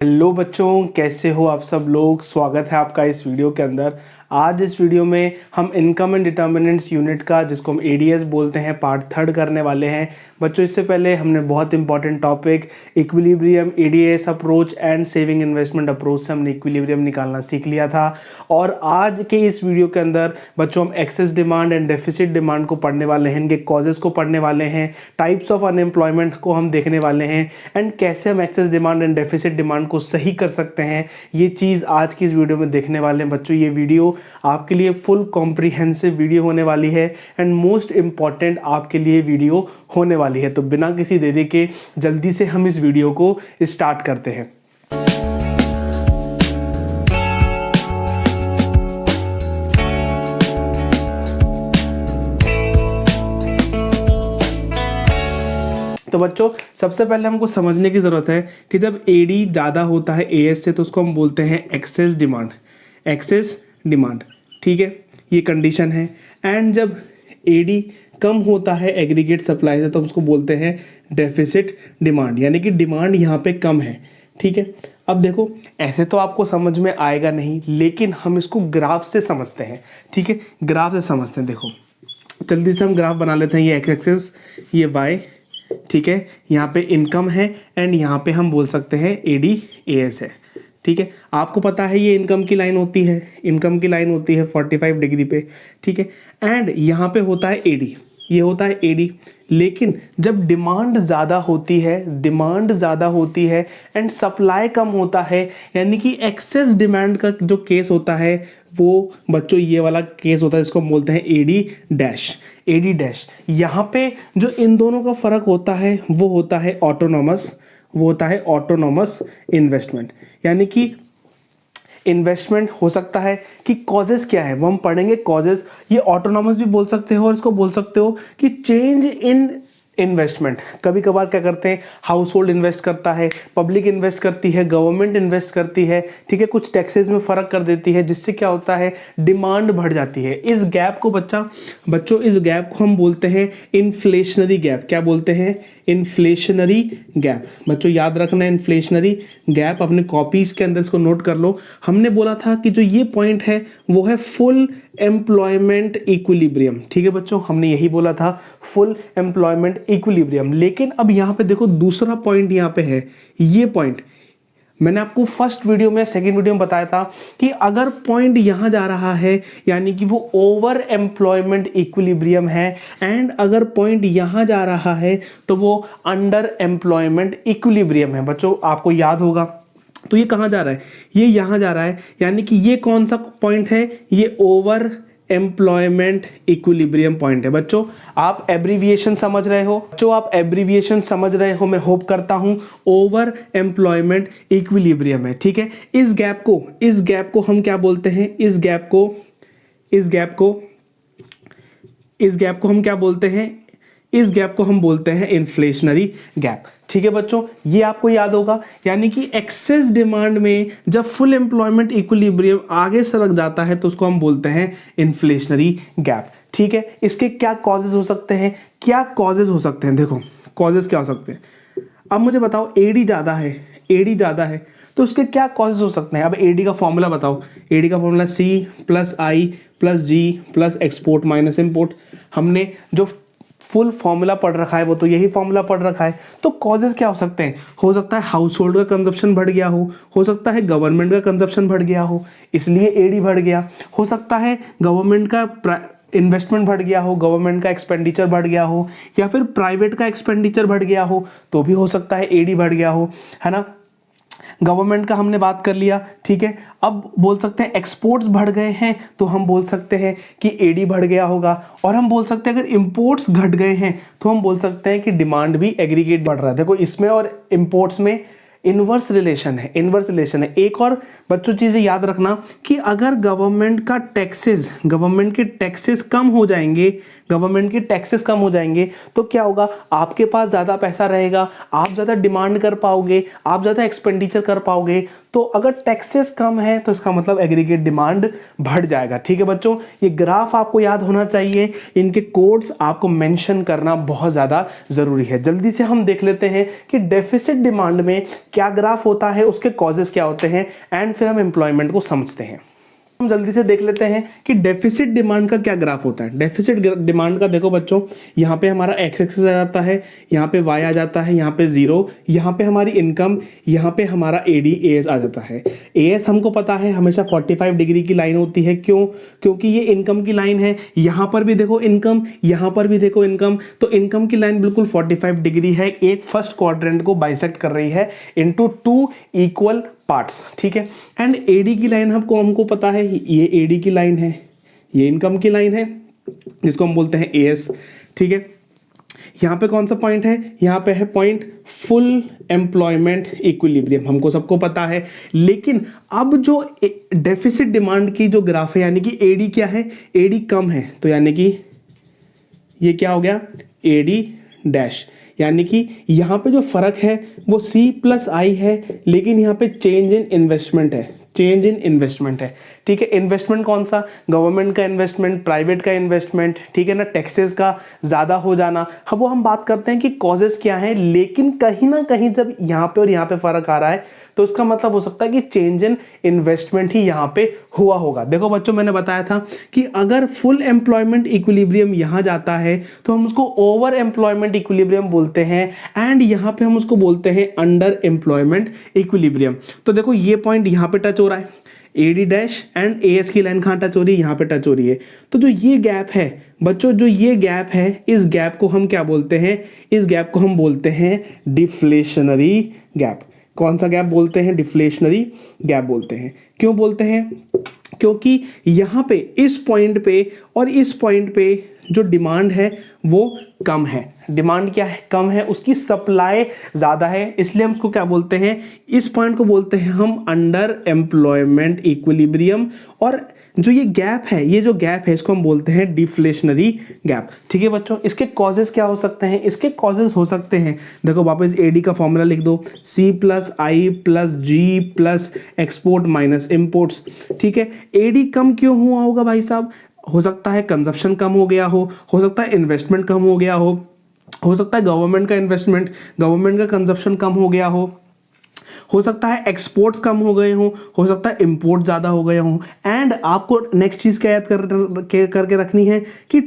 Hello बच्चों, कैसे हो आप सब लोग। स्वागत है आपका इस वीडियो के अंदर। आज इस वीडियो में हम इनकम एंड डिटर्मिनेंट्स यूनिट का, जिसको हम एडीएस बोलते हैं, पार्ट 3 करने वाले हैं। बच्चों, इससे पहले हमने बहुत important topic equilibrium, ADS approach and saving investment approach से हमने इक्विलिब्रियम निकालना सीख लिया था। और आज के इस वीडियो के अंदर बच्चों हम excess demand and deficit demand को पढ़ने वाले हैं, इनके कॉजेज को पढ़ने वाले हैं, टाइप्स ऑफ अनएम्प्लॉयमेंट को हम देखने वाले हैं एंड कैसे हम excess demand and deficit demand को सही कर सकते हैं। ये चीज़ आज की इस वीडियो में देखने वाले हैं। बच्चों, ये वीडियो आपके लिए फुल कॉम्प्रिहेंसिव वीडियो होने वाली है एंड मोस्ट इंपॉर्टेंट आपके लिए वीडियो होने वाली है। तो बिना किसी देरी के जल्दी से हम इस वीडियो को स्टार्ट करते हैं। तो बच्चों, सबसे पहले हमको समझने की ज़रूरत है कि जब एडी ज़्यादा होता है एएस से तो उसको हम बोलते हैं एक्सेस डिमांड। एक्सेस डिमांड, ठीक है, ये कंडीशन है। एंड जब एडी कम होता है एग्रीगेट सप्लाई से तो हम उसको बोलते हैं डेफिसिट डिमांड, यानी कि डिमांड यहाँ पे कम है। ठीक है, अब देखो, ऐसे तो आपको समझ में आएगा नहीं, लेकिन हम इसको ग्राफ से समझते हैं। ठीक है, ग्राफ से समझते हैं। देखो, जल्दी से हम ग्राफ बना लेते हैं। ये एक्स एक्सेस, ये वाई, ठीक है, यहाँ पे इनकम है एंड यहाँ पे हम बोल सकते हैं एडी एएस है। ठीक है, आपको पता है ये इनकम की लाइन होती है, इनकम की लाइन होती है 45 डिग्री पे। ठीक है, एंड यहाँ पे होता है एडी, ये होता है एडी। लेकिन जब डिमांड ज़्यादा होती है, डिमांड ज़्यादा होती है एंड सप्लाई कम होता है, यानी कि एक्सेस डिमांड का जो केस होता है वो बच्चों ये वाला केस होता है, जिसको हम बोलते हैं एडी डैश। एडी डैश, यहाँ पे जो इन दोनों का फ़र्क होता है वो होता है ऑटोनॉमस, वो होता है ऑटोनॉमस इन्वेस्टमेंट। यानी कि इन्वेस्टमेंट हो सकता है कि कॉजेज क्या है वो हम पढ़ेंगे। कॉजेज ये ऑटोनॉमस भी बोल सकते हो और इसको बोल सकते हो कि चेंज इन इन्वेस्टमेंट। कभी कभार क्या करते हैं, हाउस होल्ड इन्वेस्ट करता है, पब्लिक इन्वेस्ट करती है, गवर्नमेंट इन्वेस्ट करती है। ठीक है, कुछ टैक्सेस में फ़र्क कर देती है, जिससे क्या होता है, डिमांड बढ़ जाती है। इस गैप को बच्चों इस गैप को हम बोलते हैं इन्फ्लेशनरी गैप। क्या बोलते हैं? Inflationary gap. बच्चों याद रखना है, इन्फ्लेशनरी गैप अपने कॉपीज़ के अंदर इसको नोट कर लो। हमने बोला था कि जो ये पॉइंट है वो है फुल एम्प्लॉयमेंट इक्विलिब्रियम। ठीक है बच्चों, हमने यही बोला था, फुल एम्प्लॉयमेंट इक्विलिब्रियम। लेकिन अब यहाँ पे देखो, दूसरा पॉइंट यहाँ पे है। ये पॉइंट मैंने आपको फर्स्ट वीडियो में, सेकंड वीडियो में बताया था कि अगर पॉइंट यहाँ जा रहा है यानी कि वो ओवर एम्प्लॉयमेंट इक्विलिब्रियम है, एंड अगर पॉइंट यहाँ जा रहा है तो वो अंडर एम्प्लॉयमेंट इक्विलिब्रियम है। बच्चों आपको याद होगा, तो ये कहाँ जा रहा है? ये यहाँ जा रहा है, यानी कि ये कौन सा पॉइंट है? ये ओवर एम्प्लॉयमेंट इक्विलिब्रियम पॉइंट है। बच्चों आप एब्रीविएशन समझ रहे हो? जो आप एब्रीविएशन समझ रहे हो, मैं होप करता हूं। ओवर एम्प्लॉयमेंट इक्विलिब्रियम है। ठीक है, इस गैप को हम क्या बोलते हैं? इस गैप को हम क्या बोलते हैं? इस गैप को हम बोलते हैं इन्फ्लेशनरी गैप। ठीक है बच्चों, ये आपको याद होगा। यानी कि एक्सेस डिमांड में जब फुल एम्प्लॉयमेंट इक्विलिब्रियम आगे सरक जाता है तो उसको हम बोलते हैं इन्फ्लेशनरी गैप। ठीक है, इसके क्या कॉजेज हो सकते हैं? देखो, कॉजेज क्या हो सकते हैं। अब मुझे बताओ, एडी ज़्यादा है तो उसके क्या कॉजेज हो सकते हैं? अब एडी का फॉर्मूला बताओ। एडी का formula C+I+G plus export minus import. हमने जो फुल फॉर्मूला पढ़ रखा है वो तो यही फॉर्मूला पढ़ रखा है। तो कॉजेज क्या हो सकते हैं? हो सकता है हाउस होल्ड का कंजप्शन बढ़ गया हो सकता है गवर्नमेंट का कंजप्शन बढ़ गया हो, इसलिए एडी बढ़ गया। हो सकता है गवर्नमेंट का इन्वेस्टमेंट बढ़ गया हो, गवर्नमेंट का एक्सपेंडिचर बढ़ गया हो, या फिर प्राइवेट का एक्सपेंडिचर बढ़ गया हो, तो भी हो सकता है एडी बढ़ गया हो, है ना। गवर्नमेंट का हमने बात कर लिया। ठीक है, अब बोल सकते हैं एक्सपोर्ट्स बढ़ गए हैं तो हम बोल सकते हैं कि एडी बढ़ गया होगा। और हम बोल सकते हैं अगर इंपोर्ट्स घट गए हैं तो हम बोल सकते हैं कि डिमांड भी एग्रीगेट बढ़ रहा है। देखो, इसमें और इंपोर्ट्स में इन्वर्स रिलेशन है। एक और बच्चों चीज़ें याद रखना कि अगर गवर्नमेंट के टैक्सेस कम हो जाएंगे तो क्या होगा? आपके पास ज़्यादा पैसा रहेगा, आप ज़्यादा डिमांड कर पाओगे, आप ज़्यादा एक्सपेंडिचर कर पाओगे। तो अगर टैक्सेस कम है तो इसका मतलब एग्रीगेट डिमांड बढ़ जाएगा। ठीक है बच्चों, ये ग्राफ आपको याद होना चाहिए, इनके कोड्स आपको मेंशन करना बहुत ज़्यादा ज़रूरी है। जल्दी से हम देख लेते हैं कि डेफिसिट डिमांड में क्या ग्राफ होता है, उसके कॉजेस क्या होते हैं, एंड फिर हम एम्प्लॉयमेंट को समझते हैं। हम जल्दी से देख लेते हैं कि डेफिसिट डिमांड का क्या ग्राफ होता है। डेफिसिट डिमांड का देखो बच्चों, यहाँ पे हमारा एक्स एक्सिस आ जाता है, यहाँ पे वाई आ जाता है, यहाँ पे जीरो, यहाँ पे हमारी इनकम, यहाँ पे हमारा एडी एएस आ जाता है। एएस हमको पता है हमेशा 45 डिग्री की लाइन होती है, क्यों? क्योंकि ये इनकम की लाइन है। यहाँ पर भी देखो इनकम, यहाँ पर भी देखो इनकम, तो इनकम की लाइन बिल्कुल 45 डिग्री है, एक फर्स्ट क्वाड्रेंट को बाइसेक्ट कर रही है इनटू 2 इक्वल पार्ट्स, ठीक है। एंड एडी की लाइन हमको पता है, ये एडी की लाइन है, ये इनकम की लाइन है, जिसको हम बोलते हैं एएस, ठीक है। यहाँ पे कौन सा पॉइंट है? यहाँ पे है पॉइंट फुल एम्प्लॉयमेंट इक्विलिब्रियम, हमको सबको पता है। लेकिन अब जो डेफिसिट डिमांड की जो ग्राफ है, यानी कि एडी क्या है, एडी कम है, तो यानी कि ये क्या हो गया, एडी डैश, यानी कि यहाँ पे जो फर्क है वो C+I है, लेकिन यहाँ पे चेंज इन इन्वेस्टमेंट है, चेंज इन इन्वेस्टमेंट है, ठीक है। इन्वेस्टमेंट कौन सा? गवर्नमेंट का इन्वेस्टमेंट, प्राइवेट का इन्वेस्टमेंट, ठीक है ना, टैक्सेस का ज़्यादा हो जाना। अब वो हम बात करते हैं कि कॉजेस क्या हैं, लेकिन कहीं ना कहीं जब यहाँ पे और यहाँ पे फर्क आ रहा है तो इसका मतलब हो सकता है कि चेंज इन इन्वेस्टमेंट ही यहाँ पे हुआ होगा। देखो बच्चों, मैंने बताया था कि अगर फुल एम्प्लॉयमेंट इक्विलिब्रियम यहाँ जाता है तो हम उसको ओवर एम्प्लॉयमेंट इक्विलिब्रियम बोलते हैं, एंड यहाँ पे हम उसको बोलते हैं अंडर एम्प्लॉयमेंट इक्विलिब्रियम। तो देखो ये पॉइंट यहाँ पे टच हो रहा है, एडी डैश एंड एएस की लाइन कहाँ टच हो रही है, यहाँ पे टच हो रही है। तो जो ये गैप है बच्चों, जो ये गैप है, इस गैप को हम क्या बोलते हैं? इस गैप को हम बोलते हैं डिफ्लेशनरी गैप। कौन सा गैप बोलते हैं? डिफ्लेशनरी गैप बोलते हैं। क्यों बोलते हैं? क्योंकि यहाँ पे इस पॉइंट पे और इस पॉइंट पे जो डिमांड है वो कम है। डिमांड क्या है? कम है, उसकी सप्लाई ज़्यादा है, इसलिए हम उसको क्या बोलते हैं? इस पॉइंट को बोलते हैं हम अंडर एम्प्लॉयमेंट इक्विलिब्रियम। और जो ये गैप है, ये जो गैप है, इसको हम बोलते हैं डिफ्लेशनरी गैप, ठीक है बच्चों। इसके कॉजेस क्या हो सकते हैं? इसके कॉजेस हो सकते हैं, देखो वापस एडी का फॉर्मूला लिख दो, C+I+G plus export minus imports, ठीक है। एडी कम क्यों हुआ होगा भाई साहब? हो सकता है कंजप्शन कम हो गया हो सकता है इन्वेस्टमेंट कम हो गया हो सकता है गवर्नमेंट का कंजप्शन कम हो गया हो सकता है एक्सपोर्ट्स कम हो गए हो सकता है इंपोर्ट ज़्यादा हो गए हों। एंड आपको नेक्स्ट चीज़ क्या याद करके रखनी है कि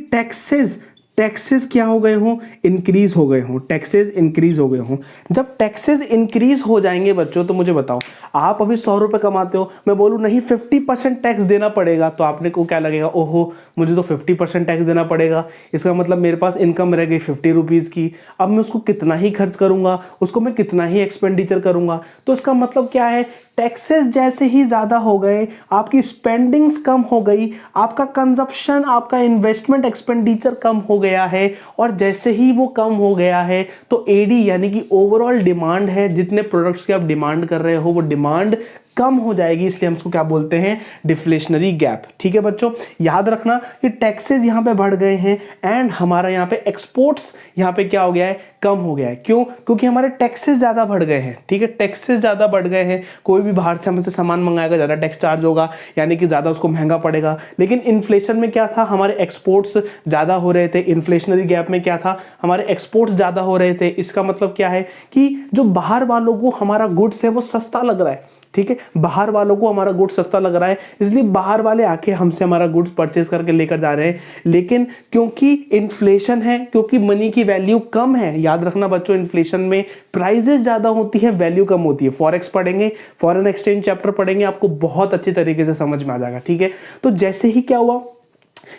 टैक्सेस क्या हो गए हों? इंक्रीज हो गए हों, टैक्सेस इंक्रीज हो गए हों। जब टैक्सेस इंक्रीज हो जाएंगे बच्चों, तो मुझे बताओ, आप अभी 100 रुपये कमाते हो, मैं बोलूँ नहीं 50% टैक्स देना पड़ेगा, तो आपने को क्या लगेगा? ओहो, मुझे तो 50% टैक्स देना पड़ेगा, इसका मतलब मेरे पास इनकम रह गई 50 रुपीज़ की, अब मैं उसको कितना ही खर्च करूँगा, उसको मैं कितना ही एक्सपेंडिचर करूँगा। तो इसका मतलब क्या है? टैक्सेस जैसे ही ज़्यादा हो गए, आपकी स्पेंडिंग्स कम हो गई, आपका कंजप्शन, आपका इन्वेस्टमेंट एक्सपेंडिचर कम हो गया है, और जैसे ही वो कम हो गया है तो एडी यानी कि ओवरऑल डिमांड है, जितने प्रोडक्ट्स की आप डिमांड कर रहे हो वो डिमांड कम हो जाएगी, इसलिए हम उसको क्या बोलते हैं? डिफ्लेशनरी गैप, ठीक है बच्चों। याद रखना कि टैक्सेस यहाँ पे बढ़ गए हैं एंड हमारा यहाँ पे एक्सपोर्ट्स यहाँ पे क्या हो गया है? कम हो गया है। क्यों? क्योंकि हमारे टैक्सेस ज़्यादा बढ़ गए हैं, ठीक है, टैक्सेस ज़्यादा बढ़ गए हैं। कोई भी बाहर से हमसे सामान मंगाएगा, ज़्यादा टैक्स चार्ज होगा, यानी कि ज़्यादा उसको महंगा पड़ेगा। लेकिन इन्फ्लेशन में क्या था? हमारे एक्सपोर्ट्स ज़्यादा हो रहे थे। इन्फ्लेशनरी गैप में क्या था? हमारे एक्सपोर्ट्स ज़्यादा हो रहे थे। इसका मतलब क्या है कि जो बाहर वालों को हमारा गुड्स है वो सस्ता लग रहा है, ठीक है, बाहर वालों को हमारा गुड्स सस्ता लग रहा है, इसलिए बाहर वाले आके हमसे हमारा गुड्स परचेज करके लेकर जा रहे हैं। लेकिन क्योंकि इन्फ्लेशन है, क्योंकि मनी की वैल्यू कम है, याद रखना बच्चों, इन्फ्लेशन में प्राइजेस ज़्यादा होती है, वैल्यू कम होती है। फॉरेक्स पढ़ेंगे, फॉरेन एक्सचेंज चैप्टर पढ़ेंगे, आपको बहुत अच्छी तरीके से समझ में आ जाएगा, ठीक है। तो जैसे ही क्या हुआ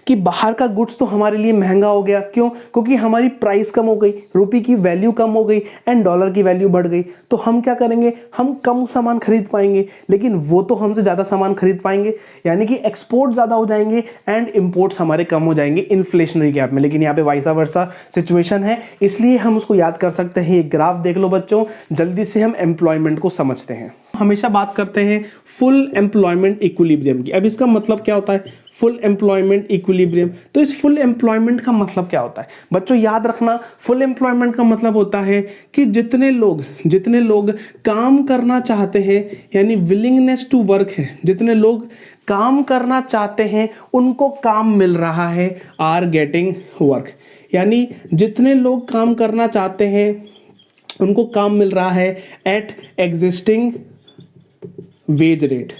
कि बाहर का गुड्स तो हमारे लिए महंगा हो गया, क्यों? क्योंकि हमारी प्राइस कम हो गई, रुपये की वैल्यू कम हो गई एंड डॉलर की वैल्यू बढ़ गई। तो हम क्या करेंगे? हम कम सामान खरीद पाएंगे, लेकिन वो तो हमसे ज़्यादा सामान खरीद पाएंगे, यानी कि एक्सपोर्ट ज़्यादा हो जाएंगे एंड इंपोर्ट्स हमारे कम हो जाएंगे इन्फ्लेशनरी गैप में। लेकिन यहाँ पे वाइसा वर्सा सिचुएशन है, इसलिए हम उसको याद कर सकते हैं। ये ग्राफ देख लो बच्चों, जल्दी से हम एम्प्लॉयमेंट को समझते हैं। हमेशा बात करते हैं फुल एम्प्लॉयमेंट इक्विलिब्रियम की। अब इसका मतलब क्या होता है? Full employment equilibrium. तो इस फुल एम्प्लॉयमेंट का मतलब क्या होता है बच्चों? याद रखना, फुल एम्प्लॉयमेंट का मतलब होता है कि जितने लोग काम करना चाहते हैं, यानी विलिंगनेस टू वर्क है, जितने लोग काम करना चाहते हैं उनको काम मिल रहा है, आर गेटिंग वर्क। यानी जितने लोग काम करना चाहते हैं उनको काम मिल रहा है एट एग्जिस्टिंग वेज रेट,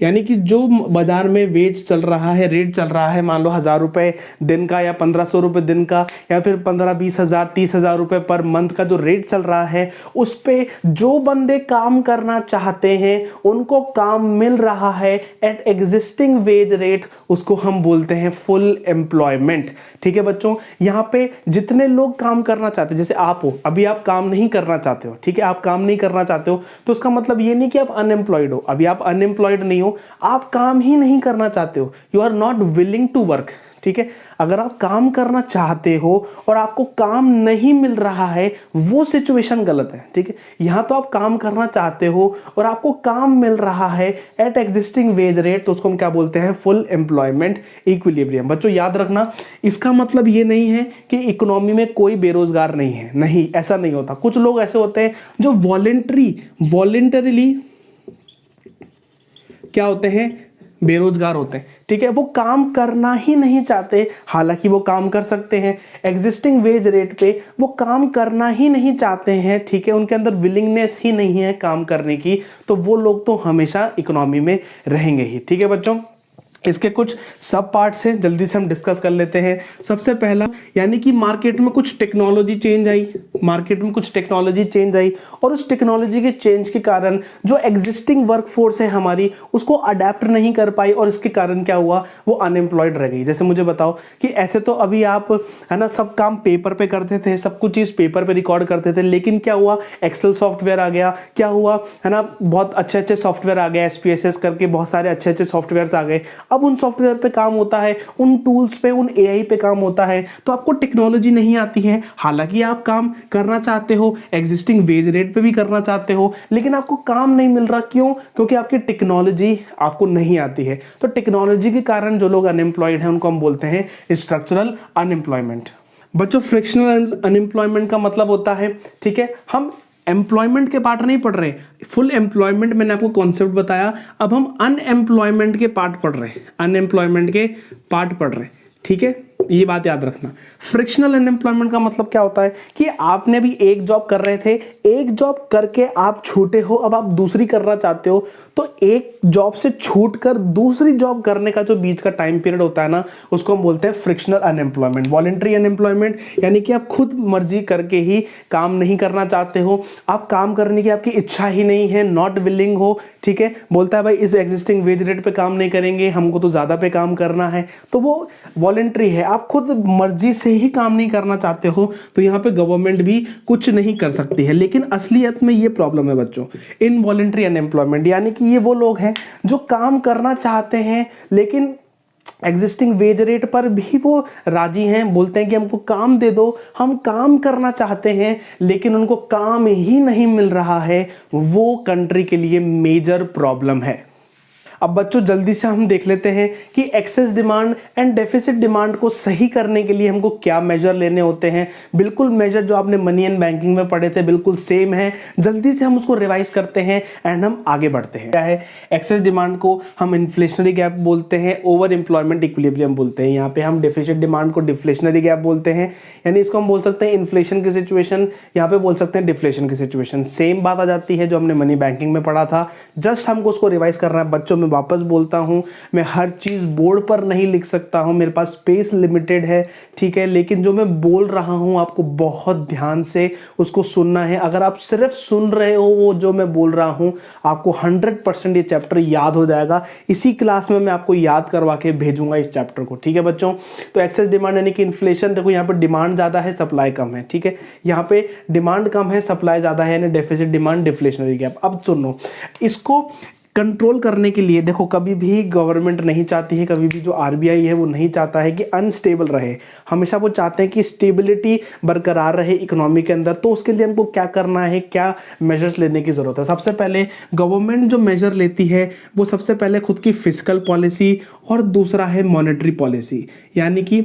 यानी कि जो बाजार में वेज चल रहा है, रेट चल रहा है, मान लो 1,000 रुपये दिन का या 1,500 रुपये दिन का या फिर 15-20 हज़ार 30 हज़ार रुपये पर मंथ का जो रेट चल रहा है, उस पे जो बंदे काम करना चाहते हैं उनको काम मिल रहा है एट एग्जिस्टिंग वेज रेट, उसको हम बोलते हैं फुल एम्प्लॉयमेंट। ठीक है बच्चों, यहाँ पे जितने लोग काम करना चाहते हैं, जैसे आप हो, अभी आप काम नहीं करना चाहते हो, ठीक है, आप काम नहीं करना चाहते हो, तो उसका मतलब ये नहीं कि आप अनएम्प्लॉयड हो, अभी आप अनएम्प्लॉयड नहीं हो, आप काम ही नहीं करना चाहते हो, you are not willing to work. ठीक है, अगर आप काम करना चाहते हो और आपको काम नहीं मिल रहा है, वो सिचुएशन गलत है। ठीक है, यहां तो आप काम करना चाहते हो और आपको काम मिल रहा है एट एग्जिस्टिंग वेज रेट, तो उसको हम क्या बोलते हैं, फुल एम्प्लॉयमेंट इक्विलिब्रियम। बच्चों याद रखना, इसका मतलब ये नहीं है कि इकोनॉमी में कोई बेरोजगार नहीं है, नहीं, ऐसा नहीं होता। कुछ लोग ऐसे होते हैं जो वॉलेंटरीली क्या होते हैं, बेरोजगार होते हैं। ठीक है, वो काम करना ही नहीं चाहते, हालांकि वो काम कर सकते हैं एग्जिस्टिंग वेज रेट पे, वो काम करना ही नहीं चाहते हैं। ठीक है, उनके अंदर विलिंगनेस ही नहीं है काम करने की, तो वो लोग तो हमेशा इकोनॉमी में रहेंगे ही। ठीक है बच्चों, इसके कुछ सब पार्ट्स हैं, जल्दी से हम डिस्कस कर लेते हैं। सबसे पहला, यानी कि मार्केट में कुछ टेक्नोलॉजी चेंज आई, मार्केट में कुछ टेक्नोलॉजी चेंज आई, और उस टेक्नोलॉजी के चेंज के कारण जो एग्जिस्टिंग वर्कफोर्स है हमारी, उसको अडेप्ट नहीं कर पाई, और इसके कारण क्या हुआ, वो अनएम्प्लॉयड रह गई। जैसे मुझे बताओ कि ऐसे तो अभी आप, है ना, सब काम पेपर पे करते थे, सब कुछ चीज़ पेपर पे रिकॉर्ड करते थे, लेकिन क्या हुआ, एक्सेल सॉफ्टवेयर आ गया, क्या हुआ, है ना, बहुत अच्छे अच्छे सॉफ्टवेयर आ गए, SPSS करके बहुत सारे अच्छे अच्छे सॉफ्टवेयर आ गए। अब उन सॉफ्टवेयर पे काम होता है, उन टूल्स पे, उन AI पे काम होता है, तो आपको टेक्नोलॉजी नहीं आती है, हालांकि आप काम करना चाहते हो, एग्जिस्टिंग वेज रेट पे भी करना चाहते हो, लेकिन आपको काम नहीं मिल रहा। क्यों? क्योंकि आपकी टेक्नोलॉजी आपको नहीं आती है। तो टेक्नोलॉजी के कारण जो लोग अनएम्प्लॉयड हैं उनको हम बोलते हैं स्ट्रक्चरल अनएम्प्लॉयमेंट। बच्चों फ्रिक्शनल अनएम्प्लॉयमेंट का मतलब होता है, ठीक है, हम एम्प्लॉयमेंट के पार्ट नहीं पढ़ रहे, फुल एम्प्लॉयमेंट मैंने आपको कॉन्सेप्ट बताया, अब हम अनएम्प्लॉयमेंट के पार्ट पढ़ रहे हैं, अनएम्प्लॉयमेंट के पार्ट पढ़ रहे हैं। ठीक है, ये बात याद रखना। फ्रिक्शनल अनएम्प्लॉयमेंट का मतलब क्या होता है कि आपने भी एक जॉब कर रहे थे, एक जॉब करके आप छूटे हो, अब आप दूसरी करना चाहते हो, तो एक जॉब से छूटकर दूसरी जॉब करने का जो बीच का टाइम पीरियड होता है ना, उसको हम बोलते हैं फ्रिक्शनल अनएम्प्लॉयमेंट। वॉलेंट्री अनएम्प्लॉयमेंट, यानी कि आप खुद मर्जी करके ही काम नहीं करना चाहते हो, आप काम करने की आपकी इच्छा ही नहीं है, नॉट विलिंग हो। ठीक है, बोलता है भाई इस एग्जिस्टिंग वेज रेट पे काम नहीं करेंगे, हमको तो ज्यादा पे काम करना है, तो वो वॉलेंट्री है, आप खुद मर्जी से ही काम नहीं करना चाहते हो, तो यहाँ पे गवर्नमेंट भी कुछ नहीं कर सकती है। लेकिन असलियत में ये प्रॉब्लम है बच्चों, इनवॉलेंट्री अनएम्प्लॉयमेंट, यानी कि ये वो लोग हैं जो काम करना चाहते हैं लेकिन एग्जिस्टिंग वेज रेट पर भी वो राजी हैं, बोलते हैं कि हमको काम दे दो, हम काम करना चाहते हैं, लेकिन उनको काम ही नहीं मिल रहा है। वो कंट्री के लिए मेजर प्रॉब्लम है। अब बच्चों जल्दी से हम देख लेते हैं कि excess demand and deficit demand को सही करने के लिए हमको क्या मेजर लेने होते हैं। बिल्कुल मेजर जो आपने मनी एंड बैंकिंग में पढ़े थे बिल्कुल सेम है, जल्दी से हम उसको रिवाइज करते हैं एंड हम आगे बढ़ते हैं। क्या है एक्सेस डिमांड को हम इन्फ्लेशनरी गैप बोलते हैं, ओवर एम्प्लॉयमेंट इक्विलिब्रियम बोलते हैं। यहाँ पे हम डेफिसिट डिमांड को डिफ्लेशनरी गैप बोलते हैं, यानी इसको हम बोल सकते हैं इन्फ्लेशन की सिचुएशन, यहाँ पे बोल सकते हैं डिफ्लेशन की सिचुएशन। सेम बात आ जाती है जो हमने मनी बैंकिंग में पढ़ा था, जस्ट हमको उसको रिवाइज करना है। बच्चों मैं वापस बोलता हूं, मैं हर चीज बोर्ड पर नहीं लिख सकता हूं, मेरे पास स्पेस लिमिटेड है, ठीक है, लेकिन जो मैं बोल रहा हूं आपको बहुत ध्यान से उसको सुनना है। अगर आप सिर्फ सुन रहे हो वो जो मैं बोल रहा हूं, आपको 100% ये चैप्टर याद हो जाएगा। इसी क्लास में मैं आपको याद करवा के भेजूंगा इस चैप्टर को, ठीक है बच्चों। तो एक्सेस डिमांड यानी कि इन्फ्लेशन, देखो यहाँ पे डिमांड ज्यादा है सप्लाई कम है, ठीक है, यहाँ पे डिमांड कम है सप्लाई ज्यादा है, यानी डेफिसिट डिमांड डिफ्लेशनरी गैप। अब सुनो, इसको कंट्रोल करने के लिए देखो कभी भी गवर्नमेंट नहीं चाहती है, कभी भी जो RBI है वो नहीं चाहता है कि अनस्टेबल रहे, हमेशा वो चाहते हैं कि स्टेबिलिटी बरकरार रहे इकोनॉमी के अंदर। तो उसके लिए हमको क्या करना है, क्या मेजर्स लेने की ज़रूरत है। सबसे पहले गवर्नमेंट जो मेजर लेती है वो सबसे पहले खुद की फिस्कल पॉलिसी और दूसरा है मॉनेटरी पॉलिसी, यानी कि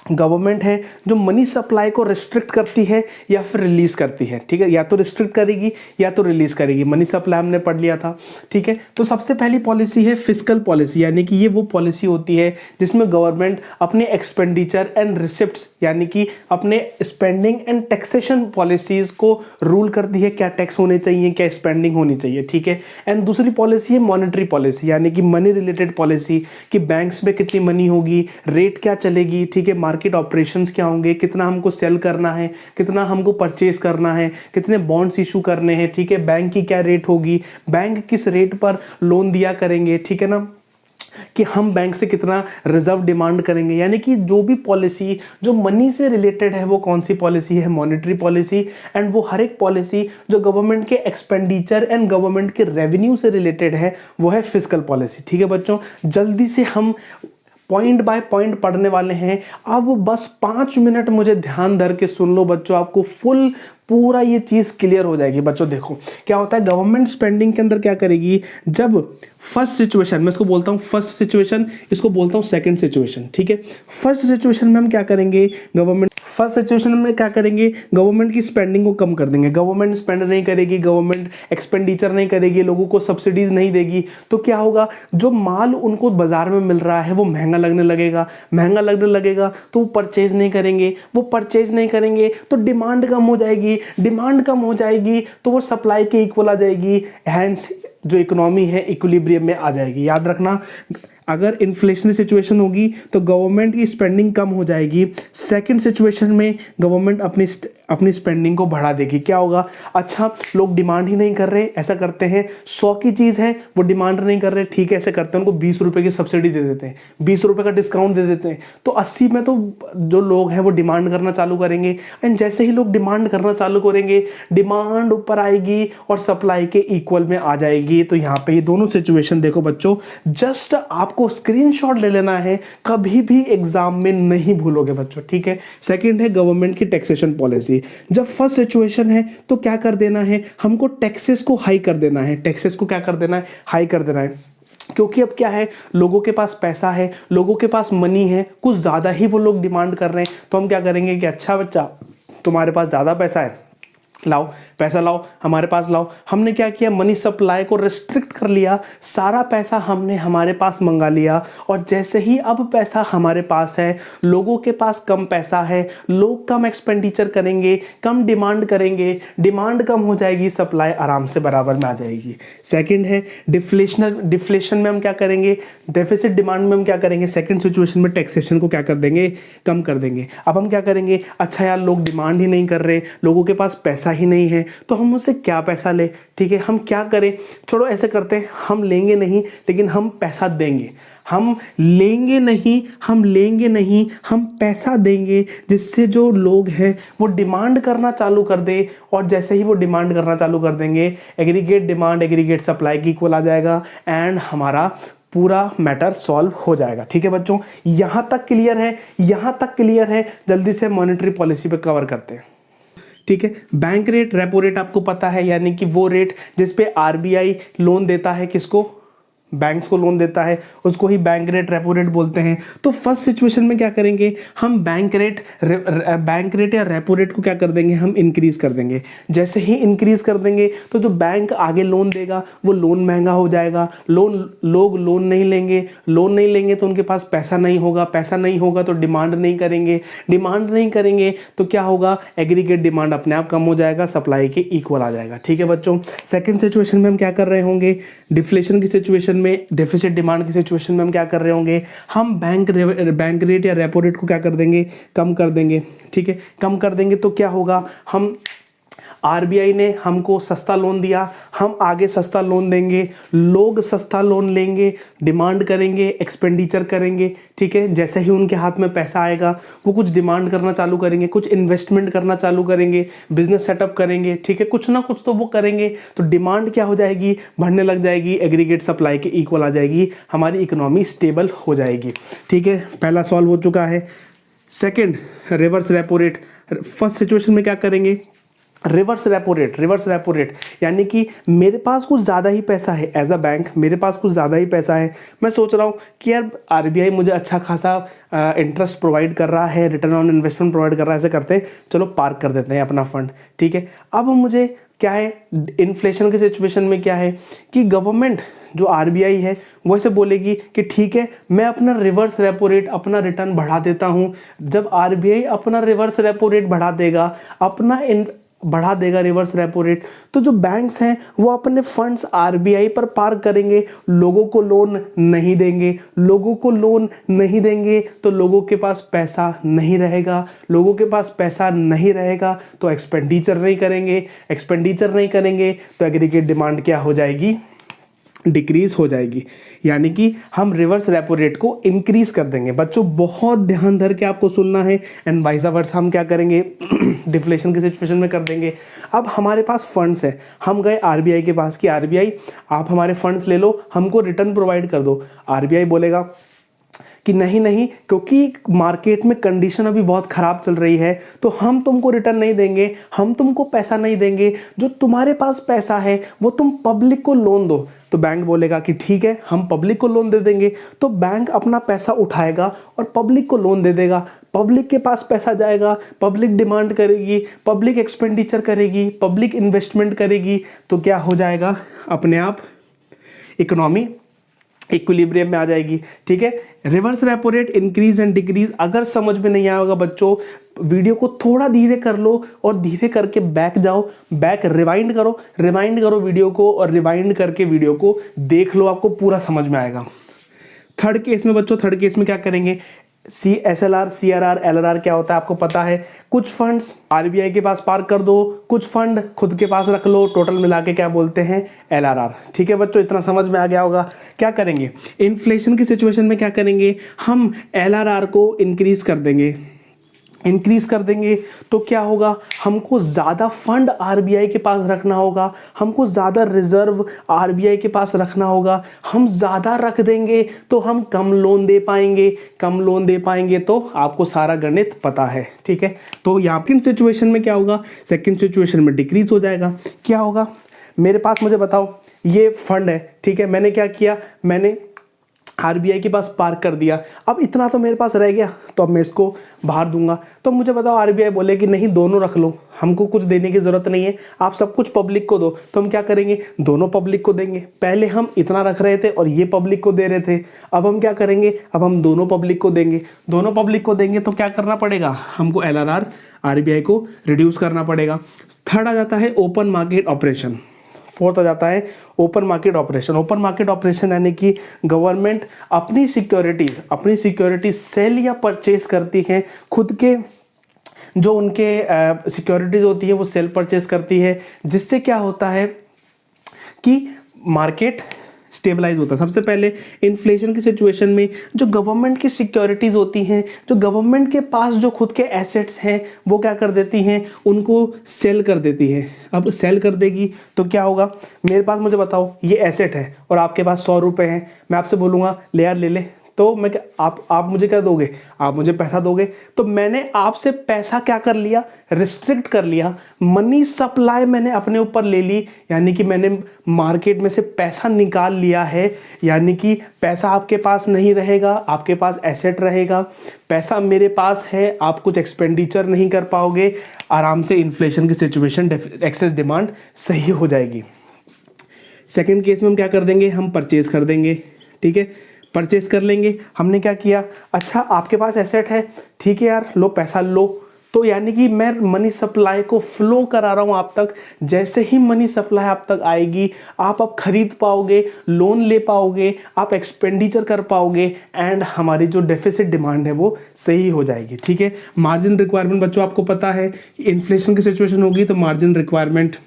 गवर्नमेंट है जो मनी सप्लाई को रिस्ट्रिक्ट करती है या फिर रिलीज करती है, ठीक है, या तो रिस्ट्रिक्ट करेगी या तो रिलीज करेगी। मनी सप्लाई हमने पढ़ लिया था, ठीक है। तो सबसे पहली पॉलिसी है फिस्कल पॉलिसी, यानी कि ये वो पॉलिसी होती है जिसमें गवर्नमेंट अपने एक्सपेंडिचर एंड रिसिप्ट्स यानी कि अपने स्पेंडिंग एंड टैक्सेशन पॉलिसीज को रूल करती है, क्या टैक्स होने चाहिए, क्या स्पेंडिंग होनी चाहिए, ठीक है। एंड दूसरी पॉलिसी है मॉनेटरी पॉलिसी, यानी कि मनी रिलेटेड पॉलिसी, कि बैंक्स में कितनी मनी होगी, रेट क्या चलेगी, ठीक है, मार्केट ऑपरेशंस क्या होंगे, कितना हमको सेल करना है, कितना हमको परचेज करना है, कितने बॉन्ड्स इशू करने हैं, ठीक है, बैंक की क्या रेट होगी, बैंक किस रेट पर लोन दिया करेंगे, ठीक है ना, कि हम बैंक से कितना रिजर्व डिमांड करेंगे। यानी कि जो भी पॉलिसी जो मनी से रिलेटेड है वो कौन सी पॉलिसी है, मॉनेटरी पॉलिसी। एंड वो हर एक पॉलिसी जो गवर्नमेंट के एक्सपेंडिचर एंड गवर्नमेंट के रेवेन्यू से रिलेटेड है वो है फिस्कल पॉलिसी, ठीक है बच्चों। जल्दी से हम पॉइंट बाय पॉइंट पढ़ने वाले हैं। अब बस 5 मिनट मुझे ध्यान धर के सुन लो बच्चों, आपको फुल पूरा ये चीज़ क्लियर हो जाएगी बच्चों। देखो क्या होता है, गवर्नमेंट स्पेंडिंग के अंदर क्या करेगी, जब फर्स्ट सिचुएशन, मैं इसको बोलता हूँ फर्स्ट सिचुएशन, इसको बोलता हूँ सेकंड सिचुएशन, ठीक है। फर्स्ट सिचुएशन में हम क्या करेंगे, फर्स्ट सिचुएशन में क्या करेंगे, गवर्नमेंट की स्पेंडिंग को कम कर देंगे। गवर्नमेंट स्पेंड नहीं करेगी, गवर्नमेंट एक्सपेंडिचर नहीं करेगी, लोगों को सब्सिडीज नहीं देगी, तो क्या होगा, जो माल उनको बाजार में मिल रहा है वो महंगा लगने लगेगा, महंगा लगने लगेगा तो वो परचेज नहीं करेंगे, वो परचेज नहीं करेंगे तो डिमांड कम हो जाएगी, डिमांड कम हो जाएगी तो वो सप्लाई के इक्वल आ जाएगी, हैंस जो इकोनॉमी है इक्विलिब्रियम में आ जाएगी। याद रखना, अगर इन्फ्लेशनरी सिचुएशन होगी तो गवर्नमेंट की स्पेंडिंग कम हो जाएगी, सेकंड सिचुएशन में गवर्नमेंट अपनी स्पेंडिंग को बढ़ा देगी। क्या होगा, अच्छा लोग डिमांड ही नहीं कर रहे, ऐसा करते हैं 100 की चीज़ है वो डिमांड नहीं कर रहे, ठीक है, ऐसे करते हैं, उनको 20 रुपये की सब्सिडी दे देते हैं, 20 रुपये का डिस्काउंट दे देते हैं, तो 80 में तो जो लोग हैं वो डिमांड करना चालू करेंगे। एंड जैसे ही लोग डिमांड करना चालू करेंगे, डिमांड ऊपर आएगी और सप्लाई के इक्वल में आ जाएगी। तो यहाँ पे ये दोनों सिचुएशन देखो बच्चों, जस्ट आपको स्क्रीनशॉट ले लेना है, कभी भी एग्जाम में नहीं भूलोगे बच्चों, ठीक है। सेकंड है गवर्नमेंट की टैक्सेशन पॉलिसी। जब फर्स्ट सिचुएशन है तो क्या कर देना है, हमको टैक्सेस को हाई कर देना है, टैक्सेस को क्या कर देना है, हाई कर देना है, क्योंकि अब क्या है, लोगों के पास पैसा है, लोगों के पास मनी है, कुछ ज़्यादा ही वो लोग डिमांड कर रहे हैं, तो हम क्या करेंगे कि अच्छा बच्चा तुम्हारे पास ज़्यादा पैसा है, लाओ पैसा लाओ, हमारे पास लाओ। हमने क्या किया, मनी सप्लाई को रिस्ट्रिक्ट कर लिया, सारा पैसा हमने हमारे पास मंगा लिया, और जैसे ही अब पैसा हमारे पास है, लोगों के पास कम पैसा है, लोग कम एक्सपेंडिचर करेंगे, कम डिमांड करेंगे, डिमांड कम हो जाएगी, सप्लाई आराम से बराबर में आ जाएगी। सेकंड है डिफ्लेशन में हम क्या करेंगे, डेफिसिट डिमांड में हम क्या करेंगे, सेकंड सिचुएशन में टैक्सेशन को क्या कर देंगे, कम कर देंगे। अब हम क्या करेंगे, अच्छा यार लोग डिमांड ही नहीं कर रहे, लोगों के पास पैसा ही नहीं है, तो हम उससे क्या पैसा ले, ठीक है, हम क्या करें, छोड़ो ऐसे करते हैं, हम लेंगे नहीं लेकिन हम पैसा देंगे, हम लेंगे नहीं, हम लेंगे नहीं, हम पैसा देंगे, जिससे जो लोग हैं वो डिमांड करना चालू कर दे, और जैसे ही वो डिमांड करना चालू कर देंगे, एग्रीगेट डिमांड एग्रीगेट सप्लाई की इक्वल आ जाएगा, एंड हमारा पूरा मैटर सॉल्व हो जाएगा। ठीक है बच्चों, यहां तक क्लियर है, यहां तक क्लियर है। जल्दी से मॉनेटरी पॉलिसी पे कवर करते हैं। ठीक है, बैंक रेट, रेपो रेट आपको पता है, यानी कि वो रेट जिस पे आरबीआई लोन देता है, किसको, बैंक्स को लोन देता है, उसको ही बैंक रेट, रेपो रेट बोलते हैं। तो फर्स्ट सिचुएशन में क्या करेंगे, हम बैंक रेट या रेपो रेट को क्या कर देंगे, हम इंक्रीज कर देंगे। जैसे ही इंक्रीज कर देंगे तो जो बैंक आगे लोन देगा वो लोन महंगा हो जाएगा, लोग लोन नहीं लेंगे, लोन नहीं लेंगे तो उनके पास पैसा नहीं होगा, पैसा नहीं होगा तो डिमांड नहीं करेंगे, डिमांड नहीं करेंगे तो क्या होगा, एग्रीगेट डिमांड अपने आप कम हो जाएगा, सप्लाई के इक्वल आ जाएगा। ठीक है बच्चों, सेकंड सिचुएशन में हम क्या कर रहे होंगे, डिफ्लेशन की सिचुएशन में, डेफिसिट डिमांड की सिचुएशन में हम क्या कर रहे होंगे, हम बैंक रेट या रेपो रेट को क्या कर देंगे, कम कर देंगे। ठीक है, कम कर देंगे तो क्या होगा, हम आरबीआई ने हमको सस्ता लोन दिया, हम आगे सस्ता लोन देंगे, लोग सस्ता लोन लेंगे, डिमांड करेंगे, एक्सपेंडिचर करेंगे। ठीक है, जैसे ही उनके हाथ में पैसा आएगा वो कुछ डिमांड करना चालू करेंगे, कुछ इन्वेस्टमेंट करना चालू करेंगे, बिजनेस सेटअप करेंगे। ठीक है, कुछ ना कुछ तो वो करेंगे, तो डिमांड क्या हो जाएगी, बढ़ने लग जाएगी, एग्रीगेट सप्लाई के इक्वल आ जाएगी, हमारी इकोनॉमी स्टेबल हो जाएगी। ठीक है, पहला सॉल्व हो चुका है। Second, reverse repo rate. First situation में क्या करेंगे, रिवर्स रेपो रेट यानी कि मेरे पास कुछ ज़्यादा ही पैसा है, एज अ बैंक मेरे पास कुछ ज़्यादा ही पैसा है, मैं सोच रहा हूँ कि यार आरबीआई मुझे अच्छा खासा इंटरेस्ट प्रोवाइड कर रहा है, रिटर्न ऑन इन्वेस्टमेंट प्रोवाइड कर रहा है, ऐसे करते हैं चलो पार्क कर देते हैं अपना फंड, ठीक है। अब मुझे क्या है, इन्फ्लेशन की सिचुएशन में क्या है कि गवर्नमेंट जो आरबीआई है वो ऐसे बोलेगी कि ठीक है मैं अपना रिवर्स रेपो रेट, अपना रिटर्न बढ़ा देता हूँ। जब आरबीआई अपना रिवर्स रेपो रेट बढ़ा देगा रिवर्स रेपो रेट, तो जो बैंक्स हैं वो अपने फंड्स आरबीआई पर पार्क करेंगे, लोगों को लोन नहीं देंगे। लोगों को लोन नहीं देंगे तो लोगों के पास पैसा नहीं रहेगा, लोगों के पास पैसा नहीं रहेगा तो एक्सपेंडिचर नहीं करेंगे तो एग्रीगेट डिमांड क्या हो जाएगी, डिक्रीज हो जाएगी। यानी कि हम रिवर्स रेपो रेट को इंक्रीज कर देंगे। बच्चों बहुत ध्यान धर के आपको सुनना है। एंड वाइस वर्सा हम क्या करेंगे, डिफ्लेशन की सिचुएशन में कर देंगे। अब हमारे पास फंड्स है, हम गए आरबीआई के पास कि आरबीआई आप हमारे फंड्स ले लो, हमको रिटर्न प्रोवाइड कर दो। आरबीआई बोलेगा कि नहीं, क्योंकि मार्केट में कंडीशन अभी बहुत ख़राब चल रही है तो हम तुमको रिटर्न नहीं देंगे, हम तुमको पैसा नहीं देंगे, जो तुम्हारे पास पैसा है वो तुम पब्लिक को लोन दो। तो बैंक बोलेगा कि ठीक है हम पब्लिक को लोन दे देंगे। तो बैंक अपना पैसा उठाएगा और पब्लिक को लोन दे देगा, पब्लिक के पास पैसा जाएगा, पब्लिक डिमांड करेगी, पब्लिक एक्सपेंडिचर करेगी, पब्लिक इन्वेस्टमेंट करेगी, तो क्या हो जाएगा, अपने आप इकोनॉमी इक्विलिब्रियम में आ जाएगी, ठीक है। Reverse repo rate increase and decrease अगर समझ में नहीं आएगा बच्चों, वीडियो को थोड़ा धीरे कर लो और धीरे करके बैक जाओ, रिवाइंड करो वीडियो को और रिवाइंड करके वीडियो को देख लो, आपको पूरा समझ में आएगा। थर्ड केस में क्या करेंगे, SLR, CRR, LRR क्या होता है आपको पता है। कुछ फंड्स आरबीआई के पास पार्क कर दो, कुछ फंड खुद के पास रख लो, टोटल मिला के क्या बोलते हैं, LRR। ठीक है बच्चों, इतना समझ में आ गया होगा। क्या करेंगे, इन्फ्लेशन की सिचुएशन में क्या करेंगे, हम LRR को इंक्रीज कर देंगे तो क्या होगा, हमको ज़्यादा फंड आरबीआई के पास रखना होगा, हमको ज़्यादा रिजर्व आरबीआई के पास रखना होगा। हम ज़्यादा रख देंगे तो हम कम लोन दे पाएंगे, तो आपको सारा गणित पता है, ठीक है। तो यहाँ की सिचुएशन में क्या होगा, सेकंड सिचुएशन में डिक्रीज हो जाएगा। क्या होगा, मेरे पास, मुझे बताओ, ये फंड है, ठीक है, मैंने क्या किया, मैंने आरबीआई के पास पार्क कर दिया। अब इतना तो मेरे पास रह गया तो अब मैं इसको बाहर दूंगा। तो मुझे बताओ आरबीआई बोले कि नहीं, दोनों रख लो, हमको कुछ देने की ज़रूरत नहीं है, आप सब कुछ पब्लिक को दो। तो हम क्या करेंगे, दोनों पब्लिक को देंगे। पहले हम इतना रख रहे थे और ये पब्लिक को दे रहे थे, अब हम क्या करेंगे, अब हम दोनों पब्लिक को देंगे। तो क्या करना पड़ेगा, हमको LRR आरबीआई को रिड्यूस करना पड़ेगा। थर्ड आ जाता है ओपन मार्केट ऑपरेशन। फोर्थ आ जाता है ओपन मार्केट ऑपरेशन यानी कि गवर्नमेंट अपनी सिक्योरिटीज सेल या परचेज करती है, खुद के जो उनके सिक्योरिटीज होती है वो सेल परचेज करती है, जिससे क्या होता है कि मार्केट स्टेबलाइज होता है। सबसे पहले इन्फ्लेशन की सिचुएशन में जो गवर्नमेंट की सिक्योरिटीज़ होती हैं, जो गवर्नमेंट के पास जो खुद के एसेट्स हैं, वो क्या कर देती हैं, उनको सेल कर देती है। अब सेल कर देगी तो क्या होगा, मेरे पास, मुझे बताओ, ये एसेट है और आपके पास 100 रुपये हैं, मैं आपसे बोलूँगा ले यार ले ले, तो मैं आप मुझे क्या दोगे, आप मुझे पैसा दोगे। तो मैंने आपसे पैसा क्या कर लिया, रिस्ट्रिक्ट कर लिया, मनी सप्लाई मैंने अपने ऊपर ले ली, यानी कि मैंने मार्केट में से पैसा निकाल लिया है। यानी कि पैसा आपके पास नहीं रहेगा, आपके पास एसेट रहेगा, पैसा मेरे पास है, आप कुछ एक्सपेंडिचर नहीं कर पाओगे, आराम से इन्फ्लेशन की सिचुएशन, एक्सेस डिमांड सही हो जाएगी। सेकेंड केस में हम क्या कर देंगे, हम परचेज कर देंगे, ठीक है, परचेस कर लेंगे। हमने क्या किया, अच्छा आपके पास एसेट है, ठीक है यार, लो पैसा लो। तो यानी कि मैं मनी सप्लाई को फ्लो करा रहा हूँ आप तक। जैसे ही मनी सप्लाई आप तक आएगी, आप अब खरीद पाओगे, लोन ले पाओगे, आप एक्सपेंडिचर कर पाओगे, एंड हमारी जो डेफिसिट डिमांड है वो सही हो जाएगी, ठीक है। मार्जिन रिक्वायरमेंट बच्चों आपको पता है, इन्फ्लेशन की सिचुएशन होगी तो मार्जिन रिक्वायरमेंट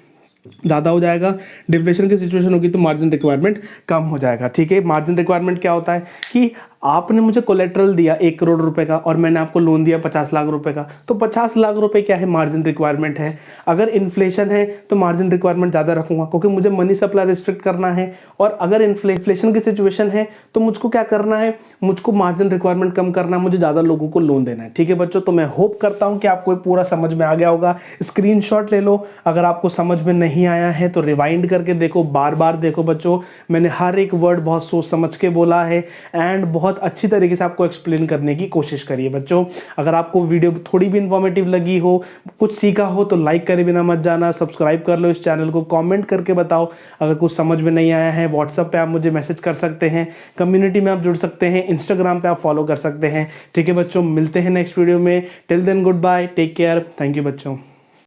ज़्यादा हो जाएगा, डिफ्लेशन की सिचुएशन होगी तो मार्जिन रिक्वायरमेंट कम हो जाएगा, ठीक है। मार्जिन रिक्वायरमेंट क्या होता है कि आपने मुझे कोलेट्रल दिया 1 करोड़ रुपए का और मैंने आपको लोन दिया 50 लाख रुपए का, तो 50 लाख रुपए क्या है, मार्जिन रिक्वायरमेंट है। अगर इन्फ्लेशन है तो मार्जिन रिक्वायरमेंट ज़्यादा रखूंगा क्योंकि मुझे मनी सप्लाई रिस्ट्रिक्ट करना है। और अगर इन्फ्लेशन की सिचुएशन है तो मुझको क्या करना है, मुझको मार्जिन रिक्वायरमेंट कम करना है, मुझे ज़्यादा लोगों को लोन देना है। ठीक है बच्चों, तो मैं होप करता हूँ कि आपको पूरा समझ में आ गया होगा। स्क्रीनशॉट ले लो, अगर आपको समझ में नहीं आया है तो रिवाइंड करके देखो, बार बार देखो बच्चों। मैंने हर एक वर्ड बहुत सोच समझ के बोला है एंड बहुत अच्छी तरीके से आपको एक्सप्लेन करने की कोशिश करिए बच्चों। अगर आपको वीडियो थोड़ी भी इंफॉर्मेटिव लगी हो, कुछ सीखा हो, तो लाइक करे बिना मत जाना, सब्सक्राइब कर लो इस चैनल को, कमेंट करके बताओ अगर कुछ समझ में नहीं आया है। व्हाट्सएप पे आप मुझे मैसेज कर सकते हैं, कम्युनिटी में आप जुड़ सकते हैं, इंस्टाग्राम पे आप फॉलो कर सकते हैं। ठीक है बच्चों, मिलते हैं नेक्स्ट वीडियो में। Till then good bye, take care, thank you बच्चों।